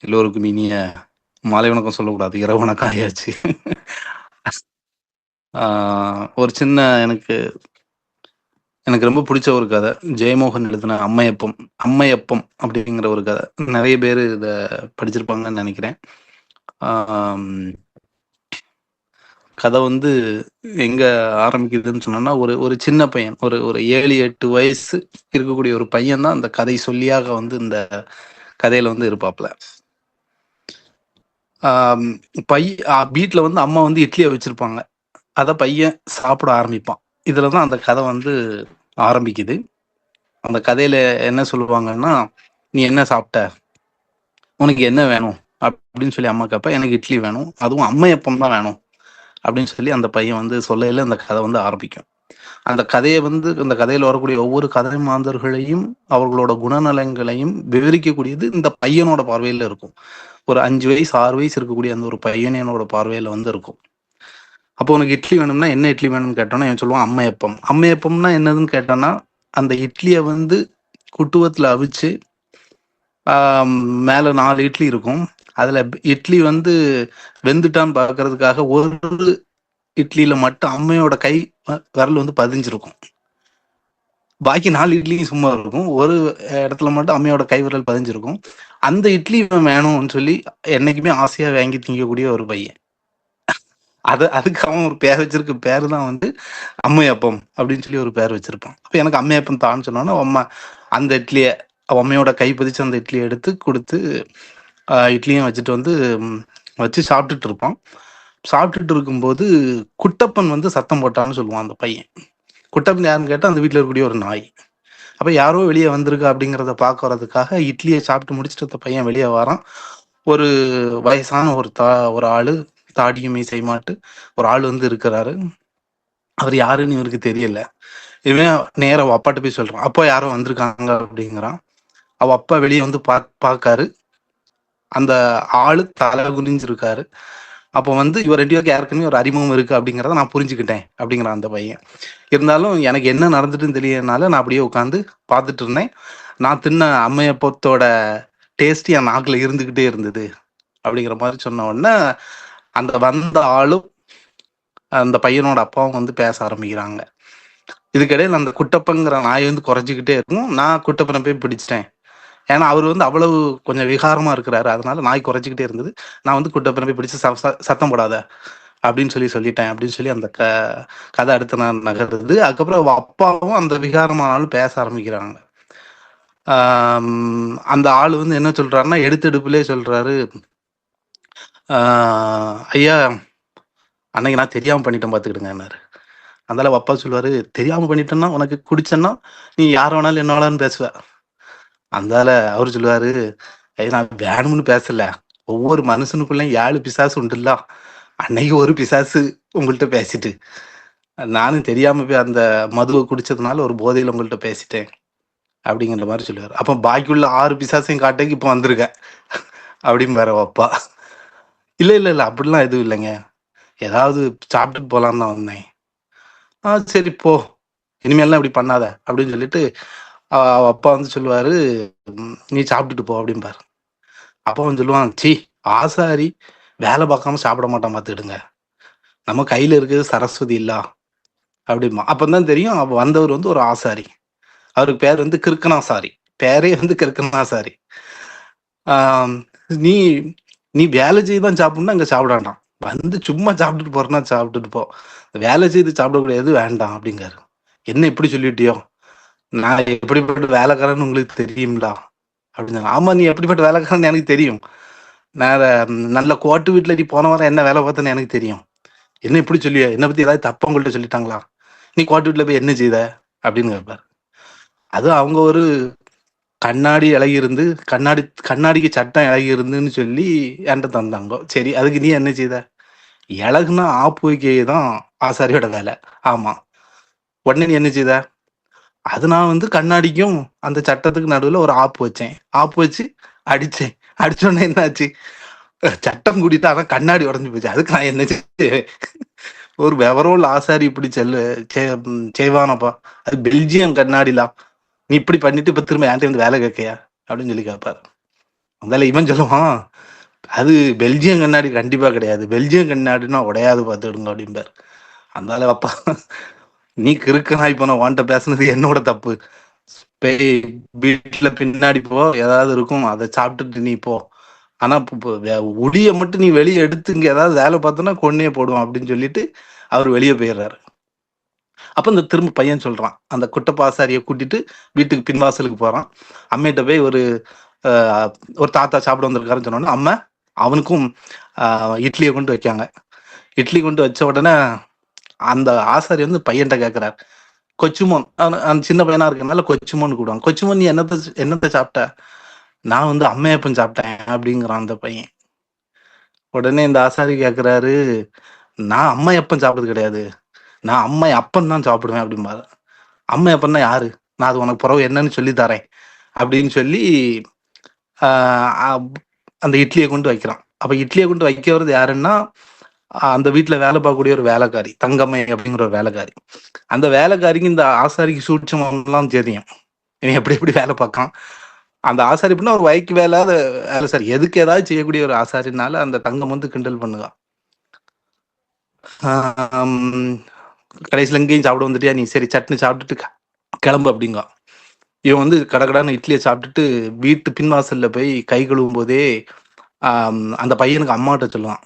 எல்லோருக்கும் இனிய மாலை வணக்கம் சொல்லக்கூடாது. இரவு வணக்கம் ஆயாச்சு. ஒரு சின்ன எனக்கு எனக்கு ரொம்ப பிடிச்ச ஒரு கதை. ஜெயமோகன் எழுதின அம்மையப்பம். அம்மையப்பம் அப்படிங்கிற ஒரு கதை. நெறைய பேரு இத படிச்சிருப்பாங்கன்னு நெனைக்கிறேன். ஆம், கதை வந்து எங்க ஆரம்பிக்குதுன்னு சொன்னோம்னா, ஒரு ஒரு சின்ன பையன். ஒரு ஒரு 7, 8 வயசு இருக்கக்கூடிய ஒரு பையன் தான் அந்த கதை சொல்லியாக வந்து இந்த கதையில வந்து இருப்பாப்ல. ஆம், பை வீட்ல வந்து அம்மா வந்து இட்லிய வச்சிருப்பாங்க. அத பையன் சாப்பிட ஆரம்பிப்பான். இதுல தான் அந்த கதை வந்து ஆரம்பிக்குது. அந்த கதையில என்ன சொல்லுவாங்கன்னா, "நீ என்ன சாப்பிட்ட? உனக்கு என்ன வேணும்?" அப்படின்னு சொல்லி அம்மா கேட்பா. "எனக்கு இட்லி வேணும். அதுவும் அம்மையப்பம் தான் வேணும்." அப்படின்னு சொல்லி அந்த பையன் வந்து சொல்லையில அந்த கதை வந்து ஆரம்பிக்கும். அந்த கதைய வந்து அந்த கதையில வரக்கூடிய ஒவ்வொரு கதை மாந்தர்களையும், அவர்களோட குணநலங்களையும் விவரிக்கக்கூடியது இந்த பையனோட பார்வையில இருக்கும். ஒரு 5 வயசு, 6 வயசு இருக்கக்கூடிய அந்த ஒரு பையனோட பார்வையில வந்து இருக்கும். அப்போ உனக்கு இட்லி வேணும்னா என்ன இட்லி வேணும்னு கேட்டோம்னா இவன் சொல்லுவான் அம்மையப்பம். அம்மையப்பம்னா என்னதுன்னு கேட்டான்னா, அந்த இட்லிய வந்து குட்டுவத்துல அவிச்சு, ஆம், மேல 4 இட்லி இருக்கும். அதுல இட்லி வந்து வெந்துட்டான்னு பார்க்கறதுக்காக ஒரு இட்லியில மட்டும் அம்மையோட கை விரல் வந்து பதிஞ்சிருக்கும். பாக்கி 4 இட்லியும் சும்மா இருக்கும். ஒரு இடத்துல மட்டும் அம்மையோட கை விரல் பதிஞ்சிருக்கும். அந்த இட்லி இவன் வேணும்னு சொல்லி என்னைக்குமே ஆசையா வாங்கி திங்கக்கூடிய ஒரு பையன். அதுக்கு அவன் ஒரு பேர் வச்சிருக்க பேரு தான் வந்து அம்மையப்பம் அப்படின்னு சொல்லி ஒரு பேர் வச்சிருப்பான். அப்ப எனக்கு அம்மையப்பம் தான்னு சொன்னோன்னே, அம்மா அந்த இட்லிய அம்மையோட கை பதிச்சு அந்த இட்லிய எடுத்து குடுத்து, இட்லியும் வச்சுட்டு வந்து வச்சு சாப்பிட்டுட்டு இருப்பான். சாப்பிட்டுட்டு இருக்கும்போது குட்டப்பன் வந்து சத்தம் போட்டான்னு சொல்லுவான் அந்த பையன். குட்டப்பன் யாருன்னு கேட்டா, அந்த வீட்ல இருக்கக்கூடிய ஒரு நாய். அப்ப யாரோ வெளிய வந்திருக்கா அப்படிங்கிறத பார்க்க வரதுக்காக இட்லிய சாப்பிட்டு முடிச்சுட்டு அந்த பையன் வெளிய வரான். ஒரு வயசான ஒரு ஆளு, தாடியும் மீசையுமாட்டு ஒரு ஆள் வந்து இருக்கிறாரு. அவர் யாருன்னு இவருக்கு தெரியல. இவன் நேரா அவ அப்பாட்ட போய் சொல்றான். அப்பா யாரோ வந்திருக்காங்க அப்படிங்கிறான். அவ அப்பா வெளிய வந்து பார்க்காரு. அந்த ஆளு தலை குனிஞ்சிருக்காரு. அப்போ வந்து இவ 2 பேருக்கு ஏற்கனவே ஒரு அறிமுகம் இருக்கு அப்படிங்கிறத நான் புரிஞ்சுக்கிட்டேன் அப்படிங்கிறான் அந்த பையன். இருந்தாலும் எனக்கு என்ன நடந்துட்டுன்னு தெரியலனால நான் அப்படியே உட்காந்து பார்த்துட்டு இருந்தேன். நான் தின்ன அம்மையப்பத்தோட டேஸ்ட் என் நாக்குல இருந்துகிட்டே இருந்தது அப்படிங்கிற மாதிரி சொன்ன உடனே, அந்த வந்த ஆளும் அந்த பையனோட அப்பாவும் வந்து பேச ஆரம்பிக்கிறாங்க. இதுக்கிடையில அந்த குட்டப்பங்கிற நாய் வந்து குறைஞ்சிக்கிட்டே இருக்கும். நான் குட்டப்பனை போய் பிடிச்சிட்டேன். ஏன்னா அவர் வந்து அவ்வளவு கொஞ்சம் விகாரமா இருக்கிறாரு. அதனால நாய் குறைஞ்சிக்கிட்டே இருந்தது. நான் வந்து குட்டப்பனை போய் பிடிச்சு சத்தம் போடாத அப்படின்னு சொல்லிட்டேன் அப்படின்னு சொல்லி அந்த கதை அடுத்த நாள் நகருது. அதுக்கப்புறம் அவ அப்பாவும் அந்த விகாரமானாலும் பேச ஆரம்பிக்கிறாங்க. அந்த ஆள் வந்து என்ன சொல்றாருன்னா, எடுத்தெடுப்புலே சொல்றாரு, ஐயா அன்னைக்கு நான் தெரியாம பண்ணிட்டேன் பார்த்துக்கிடுங்கன்னாரு. அதனால அப்பா சொல்லுவாரு, தெரியாம பண்ணிட்டேன்னா உனக்கு குடிச்சேன்னா நீ யார வேணாலும் என்ன வேணாலும் பேசுவ. அதனால அவரு சொல்லுவாரு, நான் வேணும்னு பேசல. ஒவ்வொரு மனுஷனுக்குள்ளயும் 7 பிசாசு உண்டுல்ல. அன்னைக்கு ஒரு பிசாசு உங்கள்ட்ட பேசிட்டு, நானும் தெரியாம போய் அந்த மதுவை குடிச்சதுனால ஒரு போதையில உங்கள்ட்ட பேசிட்டேன். அப்படிங்கிற மாதிரி சொல்லுவாரு. அப்ப பாக்கியுள்ள 6 பிசாசையும் காட்டக்கு இப்ப வந்திருக்க அப்படிம்பாரு அப்பா. இல்ல அப்படிலாம் எதுவும் இல்லைங்க. ஏதாவது சாப்பிட்டுட்டு போலான்னு தான் வந்தேன். சரி போ. இனிமேல்லாம் இப்படி பண்ணாத அப்படின்னு சொல்லிட்டு அவ அப்பா வந்து சொல்லுவாரு, நீ சாப்பிட்டுட்டு போ அப்படிம்பாரு. அப்பா வந்து சொல்லுவான், சீ ஆசாரி வேலை பார்க்காம சாப்பிட மாட்டான் பார்த்துக்கிடுங்க. நம்ம கையில இருக்கிறது சரஸ்வதி இல்ல அப்படிமா. அப்பதான் தெரியும் அவ வந்தவர் வந்து ஒரு ஆசாரி. அவருக்கு பேர் வந்து கிருக்கணாசாரி. பேரே வந்து கிருக்கணாசாரி. ஆஹ் நீ நீ வேலை செய்து தான் சாப்பிடணும், அங்க சாப்பிட வேண்டாம். வந்து சும்மா சாப்பிட்டுட்டு போறேன்னா சாப்பிட்டுட்டு போ. வேலை செய்து சாப்பிடக்கூடியது வேண்டாம் அப்படிங்காரு. என்ன இப்படி சொல்லிட்டியோ? நான் எப்படிப்பட்ட வேலைக்காரன்னு உங்களுக்கு தெரியும்லா அப்படின்னு. ஆமா நீ எப்படிப்பட்ட வேலைக்காரன்னு எனக்கு தெரியும். நான் நல்ல கோட்டு வீட்டுல நீ போன வாரம் என்ன வேலை பார்த்தேன்னு எனக்கு தெரியும். என்ன இப்படி சொல்லியா? என்ன பத்தி ஏதாவது தப்பா உங்கள்ட்ட சொல்லிட்டாங்களா? நீ கோட்டு வீட்டுல போய் என்ன செய்த அப்படின்னு கேட்பாரு. அது அவங்க ஒரு கண்ணாடி இலகி இருந்து கண்ணாடிக்கு சட்டம் இலகி இருந்துன்னு சொல்லி என்கிட்ட தந்தாங்க. சரி அதுக்கு நீ என்ன செய்த? இலகுனா ஆப்பு வைக்கதான் ஆசாரியோட வேலை. ஆமா. உடனே நீ என்ன செய்த? அது நான் வந்து கண்ணாடிக்கும் அந்த சட்டத்துக்கு நடுவுல ஒரு ஆப்பு வச்சேன். ஆப்பு வச்சு அடிச்சேன். அடிச்ச உடனே என்ன ஆச்சு? சட்டம் கூட்டிட்டு ஆனா கண்ணாடி உடஞ்சு போச்சு. அதுக்கு நான் என்ன செய்வேன்? ஒரு விவரம் ஆசாரி இப்படி செய்வானப்பா. அது பெல்ஜியம் கண்ணாடிலாம். நீ இப்படி பண்ணிட்டு இப்ப திரும்ப என்கிட்ட வந்து வேலை கேட்கையா அப்படின்னு சொல்லி கேட்பாரு. அதனால இவன் சொல்லுவான், அது பெல்ஜியம் கண்ணாடி கண்டிப்பா கிடையாது, பெல்ஜியம் கண்ணாடினா உடையாது பார்த்துடுங்க அப்படிம்பார். அதனால அப்பா, நீ கிறுக்கனா, இப்போ நான் உன்கிட்ட பேசுனது என்னோட தப்பு. போய் வீட்டுல பின்னாடி போ, ஏதாவது இருக்கும் அதை சாப்பிட்டுட்டு நீ போ. ஆனா உடிய மட்டும் நீ வெளியே எடுத்து இங்க ஏதாவது வேலை பார்த்தோன்னா கொன்னே போடுவோம் அப்படின்னு சொல்லிட்டு அவர் வெளியே போயிடுறாரு. அப்ப இந்த திரும்ப பையன் சொல்றான், அந்த குட்டப்பாசாரியை கூட்டிட்டு வீட்டுக்கு பின்வாசலுக்கு போறான். அம்மிட்ட போய் ஆஹ், ஒரு தாத்தா சாப்பிட வந்திருக்காருன்னு சொன்னோன்னா அம்மா அவனுக்கும் இட்லியை கொண்டு வைக்காங்க. இட்லி கொண்டு வச்ச உடனே அந்த ஆசாரி வந்து பையன்கிட்ட கேட்கிறார், கொச்சுமோன், அந்த சின்ன பையனா இருக்கனால கொச்சுமோன்னு கூடுவாங்க. கொச்சுமோன், நீ என்னத்தை சாப்பிட்ட? நான் வந்து அம்மையப்பன் சாப்பிட்டேன் அப்படிங்கிறான் அந்த பையன். உடனே இந்த ஆசாரி கேட்கிறாரு, நான் அம்மையப்பன் சாப்பிடுறது கிடையாது, நான் அம்மை அப்பன் தான் சாப்பிடுவேன் அப்படிம்பாரு. அம்மை அப்பன்னா யாரு? நான் அது உனக்கு பிறகு என்னன்னு சொல்லி தரேன் அப்படின்னு சொல்லி அந்த இட்லியை கொண்டு வைக்கிறான். அப்ப இட்லியை கொண்டு வைக்கிறது யாருன்னா, அந்த வீட்டுல வேலை பார்க்கக்கூடிய ஒரு வேலைக்காரி, தங்கம்மை அப்படிங்கிற ஒரு வேலைக்காரி. அந்த வேலைக்காரிக்கு இந்த ஆசாரிக்கு சூட்சமெல்லாம் தெரியும், இவன் எப்படி எப்படி வேலை பார்க்கான். அந்த ஆசாரி அப்படின்னா ஒரு வயக்கு வேலை வேலை சார், எதுக்கு ஏதாவது செய்யக்கூடிய ஒரு ஆசாரினால அந்த தங்கம் வந்து கிண்டல் பண்ணுங்க. கடைசியில் எங்கேயும் சாப்பிட வந்துட்டியா நீ, சரி சட்னி சாப்பிட்டுட்டு கிளம்பு அப்படிங்க. இவன் வந்து கடகடான இட்லியை சாப்பிட்டுட்டு வீட்டு பின்வாசல்ல போய் கை கழுவும் போதே அந்த பையனுக்கு அம்மாட்ட சொல்லுவான்,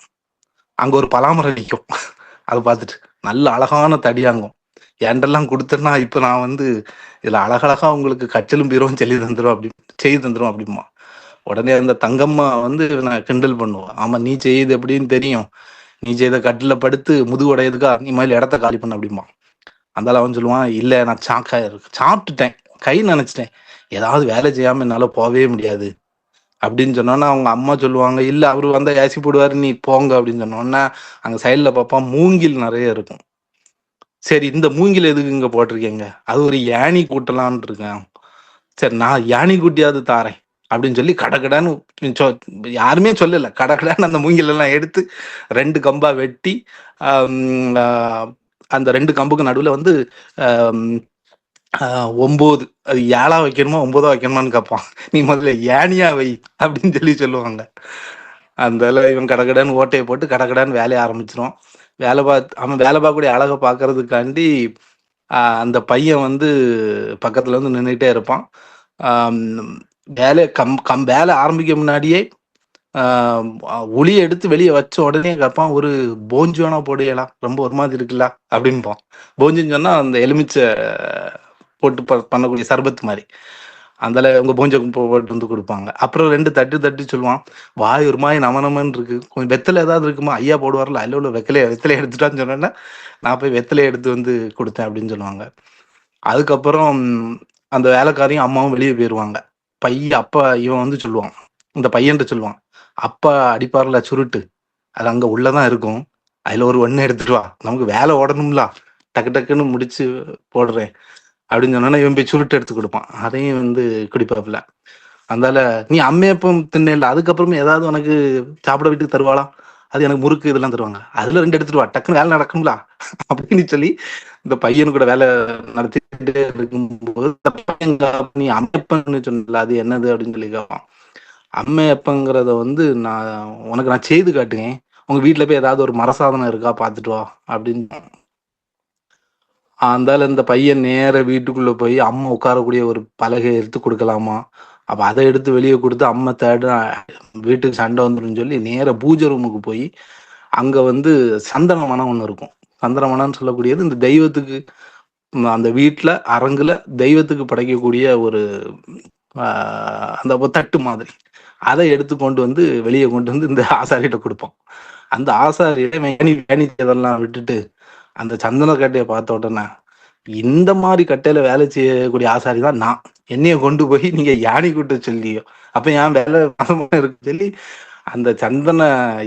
அங்க ஒரு பலாமரம் நிற்கும், அதை பார்த்துட்டு நல்ல அழகான தடியாங்கும், ஏண்டெல்லாம் கொடுத்தேன்னா இப்ப நான் வந்து இதுல அழகழகா உங்களுக்கு கச்சலும் பீரோவும் செய்து தந்துரும் அப்படிமா. உடனே அந்த தங்கம்மா வந்து நான் கிண்டல் பண்ணுவோம், ஆமா நீ செய்யுது எப்படின்னு தெரியும், நீ செய்த கட்டில படுத்து முதுகு உடையதுக்கா, நீ மாதிரி இடத்த காலி பண்ண அப்படிமா. அந்தால அவன் சொல்லுவான், இல்ல நான் சாப்பிட்டுட்டேன், கை நினைச்சிட்டேன், ஏதாவது வேலை செய்யாம என்னால போகவே முடியாது அப்படின்னு சொன்னோன்னா அவங்க அம்மா சொல்லுவாங்க, இல்ல அவரு வந்தா ஏசி போடுவாரு, நீ போங்க அப்படின்னு சொன்னோன்னா அங்க சைட்ல பார்ப்பா மூங்கில் நிறைய இருக்கும். சரி இந்த மூங்கில் எதுக்கு இங்க போட்டிருக்கீங்க? அது ஒரு யானி கூட்டலான்னு இருக்கேன். சரி நான் யானி கூட்டியாவது தாரேன் அப்படின்னு சொல்லி கடகடான்னு யாருமே சொல்லல, கடகடான்னு அந்த மூங்கில் எல்லாம் எடுத்து 2 கம்பா வெட்டி அந்த 2 கம்புக்கு நடுவுல வந்து 9, அது 7ஆ வைக்கணுமா 9ஆ வைக்கணுமான்னு கேட்பான். நீ முதல்ல ஏனியா வை அப்படின்னு சொல்லுவாங்க. அந்த இவன் கடகடான்னு ஓட்டையை போட்டு கடகடான்னு வேலையை ஆரம்பிச்சிரும். அவன் வேலை பார்க்கக்கூடிய அழகை பார்க்கறதுக்காண்டி அந்த பையன் வந்து பக்கத்துல வந்து நின்றுட்டே இருப்பான். வேலை ஆரம்பிக்க முன்னாடியே ஒளியை எடுத்து வெளியே வச்ச உடனே கேட்பான், ஒரு போஞ்சு வேணா போடுலாம், ரொம்ப ஒரு மாதிரி இருக்குல்ல அப்படின்பான். போஞ்சுன்னு சொன்னா அந்த எலுமிச்சை போட்டு பண்ணக்கூடிய சர்பத் மாதிரி. அந்தால உங்க போஞ்ச போட்டு வந்து கொடுப்பாங்க. அப்புறம் 2 தட்டி சொல்லுவான், வாய் ஒரு மாதிரி நமனமன்னு இருக்கு, கொஞ்சம் வெத்தலை ஏதாவது இருக்குமா? ஐயா போடுவார்ல, அதில் உள்ள வெத்தலை எடுத்துட்டான்னு சொன்னேன்னா நான் போய் வெத்தலையை எடுத்து வந்து கொடுத்தேன் அப்படின்னு சொல்லுவாங்க. அதுக்கப்புறம் அந்த வேலைக்காரையும் அம்மாவும் வெளியே போயிடுவாங்க. அப்பா இவன் வந்து சொல்லுவான், இந்த பையன்ட்டு சொல்லுவான், அப்பா அடிப்பார்ல சுருட்டு, அது அங்க உள்ளதான் இருக்கும், அதுல ஒரு ஒண்ணு எடுத்துட்டு வா, நமக்கு வேலை ஓடணும்ல, டக்கு டக்குன்னு முடிச்சு போடுறேன் அப்படின்னு சொன்னா இவன் போய் சுருட்டு எடுத்து கொடுப்பான், அதையும் வந்து குடிப்பாப்புல. அதனால நீ அம்மையப்பம் தின்ன, அதுக்கப்புறமே ஏதாவது உனக்கு சாப்பிட வீட்டுக்கு தருவாளா? அது எனக்கு முறுக்கு இதெல்லாம் தருவாங்க, அதுல 2 எடுத்துட்டு வா, டக்குன்னு வேலை நடக்கும்ல அப்படின்னு சொல்லி இந்த பையனு கூட வேலை நடத்திட்டு இருக்கும்போது நீ அம்மையப்பன்னு சொன்னல, அது என்னது அப்படின்னு சொல்லி கேட்பான். அம்மையப்பங்கிறத வந்து நான் செய்து காட்டுவேன், உங்க வீட்டுல போய் ஏதாவது ஒரு மரசாதனம் இருக்கா பாத்துட்டு வா அப்படின்னு. அந்தால இந்த பையன் நேர வீட்டுக்குள்ள போய் அம்மா உட்காரக்கூடிய ஒரு பலகை எடுத்து கொடுக்கலாமா, அப்ப அதை எடுத்து வெளியே கொடுத்து அம்மா வீட்டுக்கு சண்டை வந்துடும் சொல்லி நேர பூஜை ரூமுக்கு போய் அங்க வந்து சந்தன மனம் ஒண்ணு இருக்கும். சந்தன மனம்னு சொல்லக்கூடியது இந்த தெய்வத்துக்கு, அந்த வீட்டுல அரங்குல தெய்வத்துக்கு படைக்கக்கூடிய ஒரு அந்த தட்டு மாதிரி, அதை எடுத்து கொண்டு வந்து வெளியே கொண்டு வந்து இந்த ஆசாரிகிட்ட கொடுப்போம். அந்த ஆசாரியை இதெல்லாம் விட்டுட்டு அந்த சந்தன கட்டையை பார்த்த உடனே, இந்த மாதிரி கட்டையில வேலை செய்யக்கூடிய ஆசாரி தான் நான், என்னைய கொண்டு போய் நீங்க யானை கூட்ட சொல்லியோ, அப்ப என் வேலை இருக்கு சொல்லி அந்த சந்தன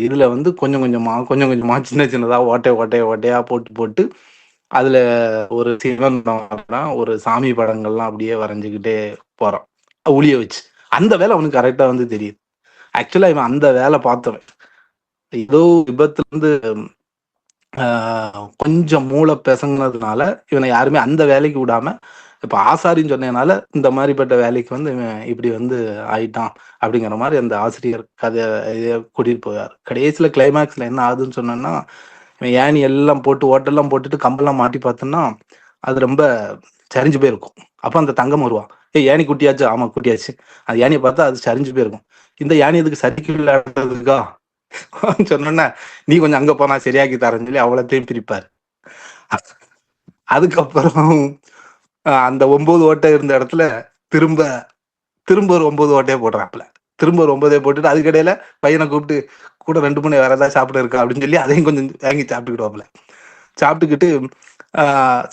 இதுல வந்து கொஞ்சம் கொஞ்சமா சின்ன சின்னதா ஓட்டையா போட்டு போட்டு அதுல ஒரு சிவன் ஒரு சாமி படங்கள்லாம் அப்படியே வரைஞ்சுக்கிட்டே போறான் ஒளிய வச்சு. அந்த வேலை அவனுக்கு கரெக்டா வந்து தெரியுது. ஆக்சுவலா இவன் அந்த வேலை பார்த்தவன், ஏதோ விபத்துல இருந்து கொஞ்சம் மூளை பிசங்கினதுனால இவனை யாருமே அந்த வேலைக்கு விடாம இப்ப ஆசாரின்னு சொன்னதுனால இந்த மாதிரிப்பட்ட வேலைக்கு வந்து இவன் இப்படி வந்து ஆயிட்டான் அப்படிங்கிற மாதிரி அந்த ஆசிரியர் கதை இதை கூட்டிட்டு போவார். கடைசியில கிளைமேக்ஸ்ல என்ன ஆகுதுன்னு சொன்னோம்னா, இவன் ஏணி எல்லாம் போட்டு ஓட்டெல்லாம் போட்டுட்டு கம்பெல்லாம் மாட்டி பார்த்தோம்னா அது ரொம்ப சரிஞ்சு போயிருக்கும். அப்ப அந்த தங்கம் வருவான், ஏய் ஏணி குட்டியாச்சு, ஆமா குட்டியாச்சு. அது ஏணியை பார்த்தா அது சரிஞ்சு போயிருக்கும். இந்த ஏணி எதுக்கு சரிக்கு விளையாடுறதுக்கா சொன்னோன்னா, நீ கொஞ்சம் அங்க போனா சரியாக்கி தரேன்னு சொல்லி அவ்வளோத்தையும் பிரிப்பார். அதுக்கப்புறம் அந்த 9 ஓட்டை இருந்த இடத்துல திரும்ப திரும்ப ஒரு 9 ஓட்டையே போடுறாப்புல. திரும்ப ஒரு 9 போட்டுட்டு அதுக்கிடையில பையனை கூப்பிட்டு கூட 2 3 வேற ஏதாவது சாப்பிட இருக்கா அப்படின்னு சொல்லி அதையும் கொஞ்சம் வாங்கி சாப்பிட்டுக்கிடுவாப்புல. சாப்பிட்டுக்கிட்டு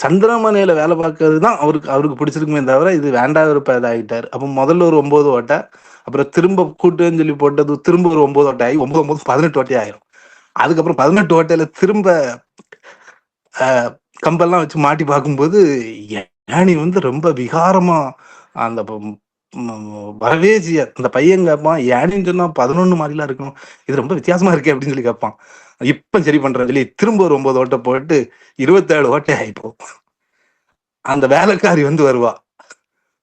சந்திரமனையில வேலை பார்க்கறது தான் அவருக்கு பிடிச்சிருக்குமே தவிர இது வேண்டாத ஒரு இதாகிட்டாரு. அப்போ முதல்ல ஒரு 9 ஓட்டை, அப்புறம் திரும்ப கூட்டுன்னு சொல்லி போட்டது திரும்ப ஒரு 9 ஓட்டை ஆகி 9 9 18 ஓட்டை ஆயிரும். அதுக்கப்புறம் 18 ஓட்டையில திரும்ப கம்பெல்லாம் வச்சு மாட்டி பார்க்கும்போது ஏணி வந்து ரொம்ப விகாரமா அந்த வரவே செய்யாது. அந்த பையன் கேட்பான், ஏணின்னு சொன்னா 11 மாதிரிலாம் இருக்கும், இது ரொம்ப வித்தியாசமா இருக்கே அப்படின்னு சொல்லி கேட்பான். இப்ப சரி பண்றேன் சொல்லி திரும்ப ஒரு 9 ஓட்டை போட்டு 27 ஓட்டை ஆயிப்போம். அந்த வேலைக்காரி வந்து வருவா.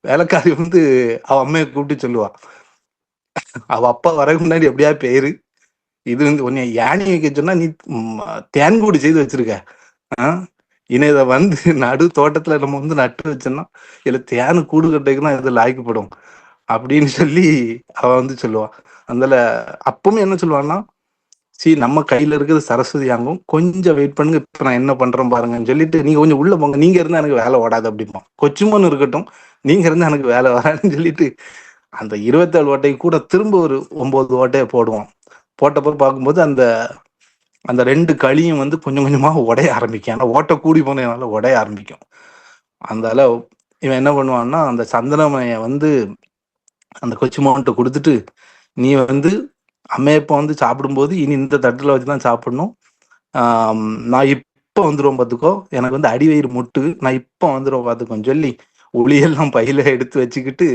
வேலைக்காரி வந்து அவ அம்மையை கூப்பிட்டு சொல்லுவா, அவ அப்பா வரக்கு முன்னாடி எப்படியா பேரு, இது வந்து உன்னை யானி வைக்க சொன்னா நீ தேன்கூடு செய்து வச்சிருக்க, இனி இதை வந்து நடு தோட்டத்துல நம்ம வந்து நட்டு வச்சோம்னா இல்ல தேனு கூடு கட்டைக்கு தான் இது லாய்க்கப்படும் அப்படின்னு சொல்லி அவ வந்து சொல்லுவான். அதனால அப்பவும் என்ன சொல்லுவான்னா, நம்ம கையில இருக்கிறது சரஸ்வதி அங்கம், கொஞ்சம் வெயிட் பண்ணுங்க, இப்ப நான் என்ன பண்றேன் பாருங்கன்னு சொல்லிட்டு நீங்க கொஞ்சம் உள்ள போங்க, நீங்க இருந்தா எனக்கு வேலை ஓடாது அப்படிம்போம். கொச்சுமோன்னு இருக்கட்டும், நீங்க இருந்தா எனக்கு வேலை வராதுன்னு சொல்லிட்டு அந்த 27 ஓட்டைக்கு கூட திரும்ப ஒரு 9 ஓட்டையை போடுவோம். போட்டப்ப பார்க்கும்போது அந்த அந்த 2 களியும் வந்து கொஞ்சம் கொஞ்சமா உடைய ஆரம்பிக்கும். ஏன்னா ஓட்டை கூடி போனதுனால உடைய ஆரம்பிக்கும். அதனால இவன் என்ன பண்ணுவான்னா, அந்த சந்தனமய வந்து அந்த கொச்சுமோன்ட்ட கொடுத்துட்டு, நீ வந்து அம்மையப்ப வந்து சாப்பிடும்போது இனி இந்த தட்டுல வச்சுதான் சாப்பிடணும், நான் இப்ப வந்துருவோம் பார்த்துக்கோ, எனக்கு வந்து அடிவயிறு முட்டு, நான் இப்ப வந்துருவோம் பார்த்துக்கோன்னு சொல்லி ஒளியெல்லாம் பையில எடுத்து வச்சுக்கிட்டு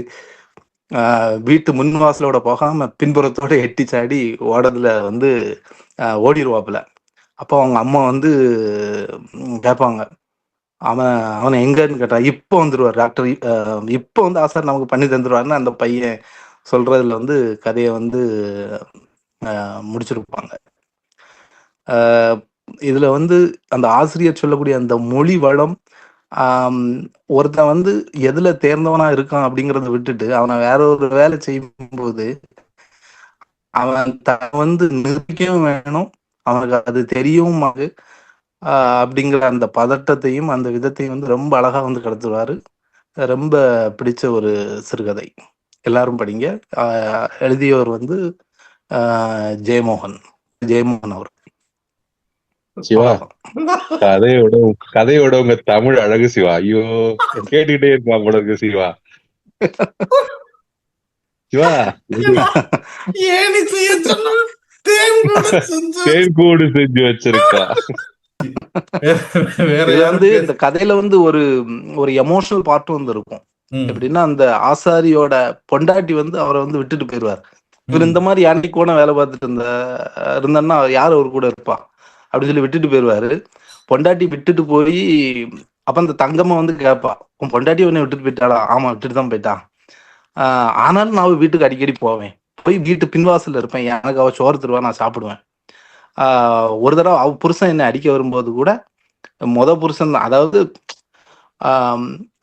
வீட்டு முன் வாசலோட போகாம பின்புறத்தோட எட்டி சாடி ஓடத்துல வந்து ஓடிடுவாப்புல. அப்போ அவங்க அம்மா வந்து கேட்பாங்க, அவனை எங்கன்னு கேட்டா, இப்போ வந்துருவார் டாக்டர், இப்போ வந்து ஆசார் நமக்கு பண்ணி தந்துருவாருன்னு அந்த பையன் சொல்றதுல வந்து கதையை வந்து முடிச்சிருப்பாங்க. இதுல வந்து அந்த ஆசிரியர் சொல்லக்கூடிய அந்த மொழி வளம், ஒருத்தன் வந்து எதுல தேர்ந்தவனா இருக்கான் அப்படிங்கிறத விட்டுட்டு அவனை வேற ஒரு வேலை செய்யும்போது அவன் வந்து நிரூபிக்கவும் வேணும், அவனுக்கு அது தெரியவும் அப்படிங்கிற அந்த பதட்டத்தையும் அந்த விதத்தையும் வந்து ரொம்ப அழகா வந்து கடத்துவாரு. ரொம்ப பிடிச்ச ஒரு சிறுகதை, எல்லாரும் படிங்க. எழுதியவர் வந்து ஜெயமோகன் அவர். சிவா, கதையோட உங்க தமிழ் அழகு சிவா. ஐயோ, கேட்டுக்கிட்டே இருப்பான் போல இருக்கு சிவா. சிவா, ஏணி செய்ய சொன்னா தேன்கூடு செஞ்சு வச்சிருக்கா. இந்த கதையில வந்து ஒரு எமோஷனல் பார்ட் வந்து இருக்கும். எப்படின்னா, அந்த ஆசாரியோட பொண்டாட்டி வந்து அவரை வந்து விட்டுட்டு போயிடுவார். இவர் இந்த மாதிரி யானைக்கோன வேலை பார்த்துட்டு இருந்தாருன்னா யார் அவர் கூட இருப்பா அப்படின்னு சொல்லி விட்டுட்டு போயிடுவாரு. பொண்டாட்டி விட்டுட்டு போய் அப்ப அந்த தங்கம்மா வந்து கேட்பா, உன் பொண்டாட்டி உன்னை விட்டுட்டு போயிட்டாளா? ஆமா, விட்டுட்டு தான் போயிட்டான். ஆனாலும் நான் வீட்டுக்கு அடிக்கடி போவேன், போய் வீட்டு பின்வாசல்ல இருப்பேன், எனக்கு அவ சோறு தருவா, நான் சாப்பிடுவேன். ஒரு தடவை அவ புருஷன் என்னை அடிக்க வரும்போது கூட புருஷன் தான், அதாவது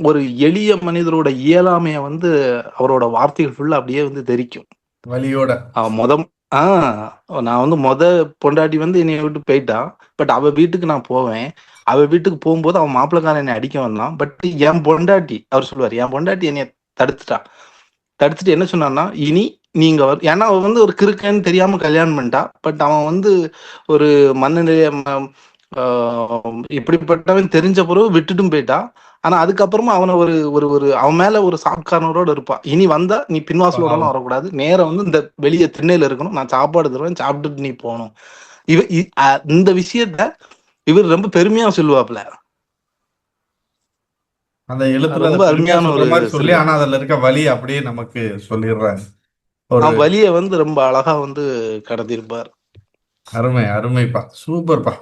ஒரு எளிய மனிதரோட இயலாமைய வந்து அவரோட வார்த்தைகள் ஃபுல்லா அப்படியே வந்து தெரிக்கும் வலியோட. நான் வந்து பொண்டாட்டி வந்து என்னைய விட்டு போயிட்டான், பட் அவ வீட்டுக்கு நான் போவேன். அவ வீட்டுக்கு போகும்போது அவன் மாப்பிள்ளக்காரன் என்னை அடிக்க வந்தான், பட் என் பொண்டாட்டி, அவர் சொல்லுவார், என் பொண்டாட்டி என்னைய தடுத்துட்டு என்ன சொன்னான்னா, இனி நீங்க ஏன்னா அவன் வந்து ஒரு கிறுக்கன்னு தெரியாம கல்யாணம் பண்ணிட்டா, பட் அவன் வந்து ஒரு மனநிலைய இப்படிப்பட்டவன் தெரிஞ்ச பிறகு விட்டுட்டும் போயிட்டா. ஆனா அதுக்கப்புறமா அவனை ஒரு அவன் மேல ஒரு சாப்காரனரோட இருப்பான், இனி வந்தா நீ பின்வாசலோட வரக்கூடாது, நேரம் வந்து இந்த வெளியே திண்ணையில இருக்கணும், நான் சாப்பாடு தருவேன், சாப்பிட்டுட்டு நீ போகணும். இந்த விஷயத்த இவர் ரொம்ப பெருமையா சொல்லுவாப்ல. அந்த எழுத்துல ரொம்ப அருமையான ஒரு மாதிரி சொல்லி, ஆனா அதுல இருக்க வலி அப்படியே நமக்கு சொல்லிடுறாங்க. வலிய வந்து ரொம்ப அழகா வந்து கடத்திருப்பார். அருமை, அருமைப்பா, சூப்பர்ப்பா.